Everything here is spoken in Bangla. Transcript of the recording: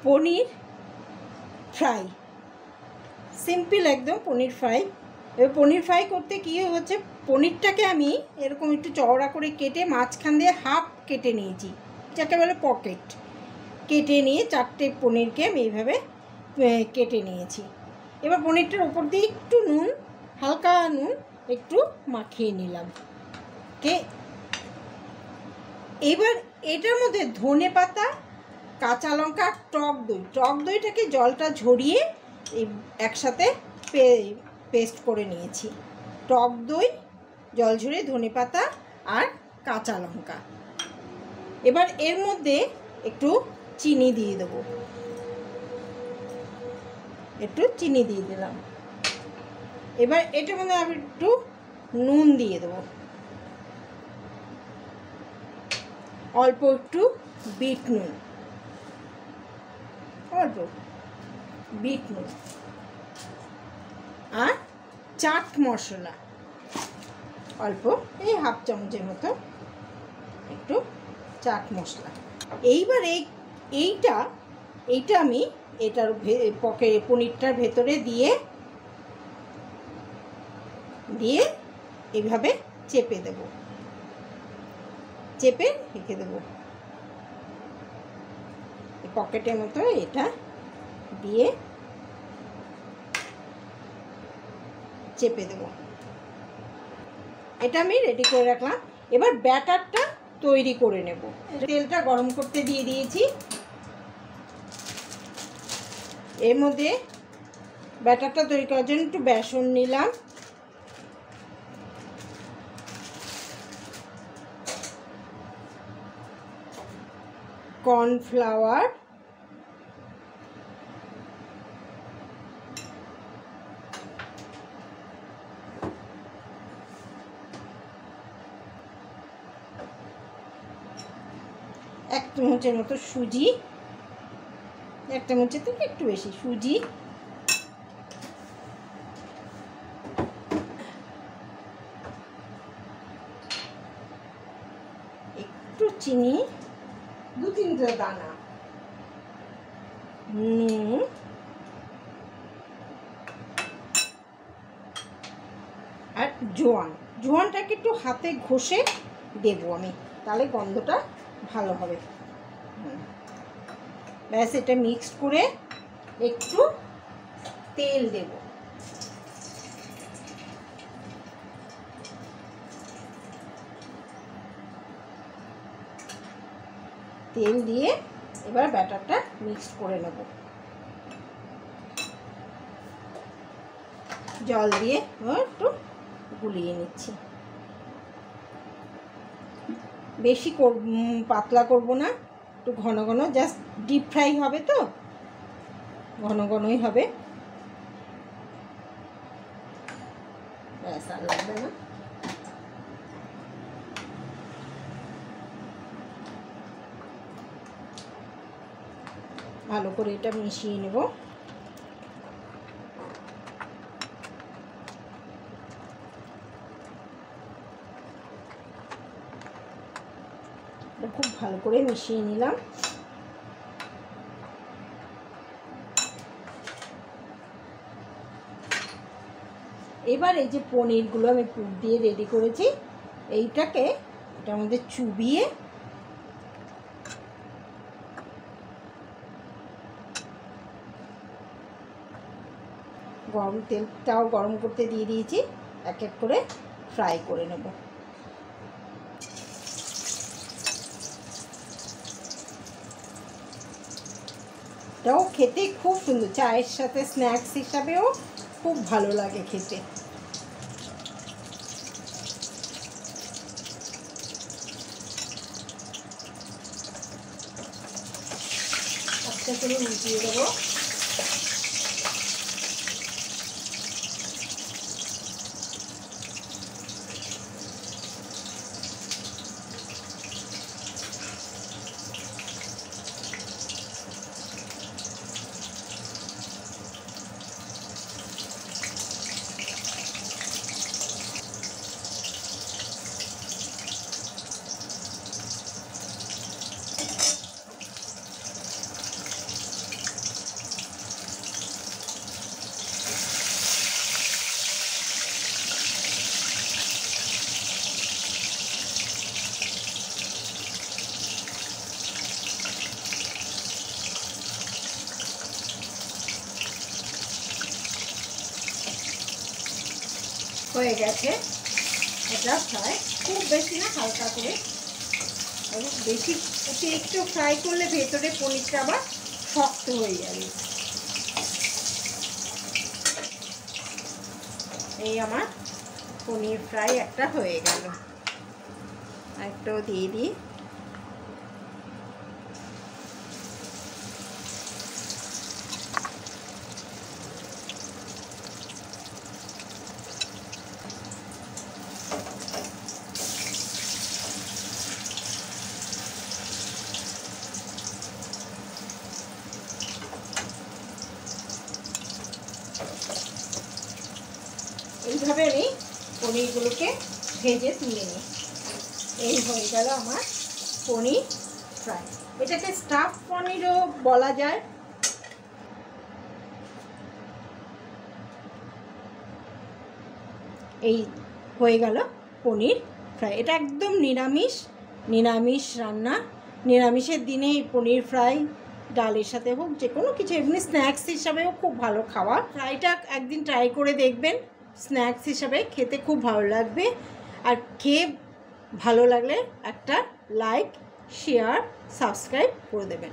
পনির ফ্রাই, সিম্পল একদম পনির ফ্রাই। এবার পনির ফ্রাই করতে কী হচ্ছে, পনিরটাকে আমি এরকম একটু চওড়া করে কেটে মাঝখান দিয়ে হাফ কেটে নিয়েছি, যাকে বলে পকেট, কেটে নিয়ে 4টে পনিরকে আমি এইভাবে কেটে নিয়েছি। এবার পনিরটার উপর দিয়ে একটু নুন, হালকা নুন একটু মাখিয়ে নিলাম। এবার এটার মধ্যে ধনে পাতা, কাঁচা লঙ্কা, টক দইটাকে জলটা ঝরিয়ে একসাথে পেস্ট করে নিয়েছি। টক দই, জল ঝরিয়ে, ধনে পাতা আর কাঁচা লঙ্কা। এবার এর মধ্যে একটু চিনি দিয়ে দেবো, একটু চিনি দিয়ে দিলাম। এবার এটার মধ্যে আমি একটু নুন দিয়ে দেবো, অল্প একটু বিট নুন, অল্প বিট নুন আর চাট মশলা অল্প, এই হাফ চামচের মতো একটু চাট মশলা। এইবার এইটা আমি এটার পনিরটার ভেতরে দিয়ে এইভাবে চেপে দেব, চেপে রেখে দেবো। পকেটের মতো এটা দিয়ে চেপে দেব। এটা আমি রেডি করে রাখলাম। এবার ব্যাটারটা তৈরি করে নেব। তেলটা গরম করতে দিয়ে দিয়েছি, এর মধ্যে ব্যাটারটা তৈরি করার জন্য একটু বেসন নিলাম, কর্নফ্লাওয়ার, এক চামচের মতো সুজি, এক চামচের থেকে একটু বেশি সুজি, একটু চিনি, 2-3টে দানা নুন, আর জোয়ানটাকে একটু হাতে ঘষে দেবো আমি, তাহলে গন্ধটা ভালো হবে। ব্যাস, এটা মিক্স করে একটু তেল দেব, তেল দিয়ে এবার ব্যাটারটা মিক্স করে নেব। জল দিয়ে একটু গুলিয়ে নিচ্ছি। বেশি পাতলা করব না, একটু ঘন ঘন, জাস্ট ডিপ ফ্রাই হবে তো, ঘন ঘনই হবে। ব্যাস, আর লাগবে না। ভালো করে এটা মিশিয়ে নেব। খুব ভালো করে মিশিয়ে নিলাম। এবার এই যে পনিরগুলো আমি পুর দিয়ে রেডি করেছি, এইটাকে এটার মধ্যে চুবিয়ে তেলটাও গরম করতে দিয়ে দিয়েছি, এক এক করে ফ্রাই করে নেব। এটাও খেতে খুব সুন্দর, চায়ের সাথে স্ন্যাক্স হিসাবেও খুব ভালো লাগে খেতে। আস্তে করে উল্টিয়ে দেবো। হয়ে গেছে এটা ফ্রাই, খুব বেশি না, হালকা করে। বেশি একটু ফ্রাই করলে ভেতরে পনিরটা আবার শক্ত হয়ে যাবে। এই আমার পনির ফ্রাই একটা হয়ে গেল। একটাও দিয়ে দিই। এইভাবে আমি পনিরগুলোকে ভেজে তুলে নিই। এই হয়ে গেল আমার পনির ফ্রাই। এটাকে স্টাফ পনিরও বলা যায়। এই হয়ে গেল পনির ফ্রাই। এটা একদম নিরামিষ রান্না। নিরামিষের দিনে এই পনির ফ্রাই ডালের সাথে হোক, যে কোনো কিছু, এমনি স্ন্যাক্স হিসাবেও খুব ভালো খাওয়া। ফ্রাইটা একদিন ট্রাই করে দেখবেন, স্ন্যাক্স হিসাবে খেতে খুব ভালো লাগবে। আর খেয়ে ভালো লাগলে একটা লাইক, শেয়ার, সাবস্ক্রাইব করে দেবেন।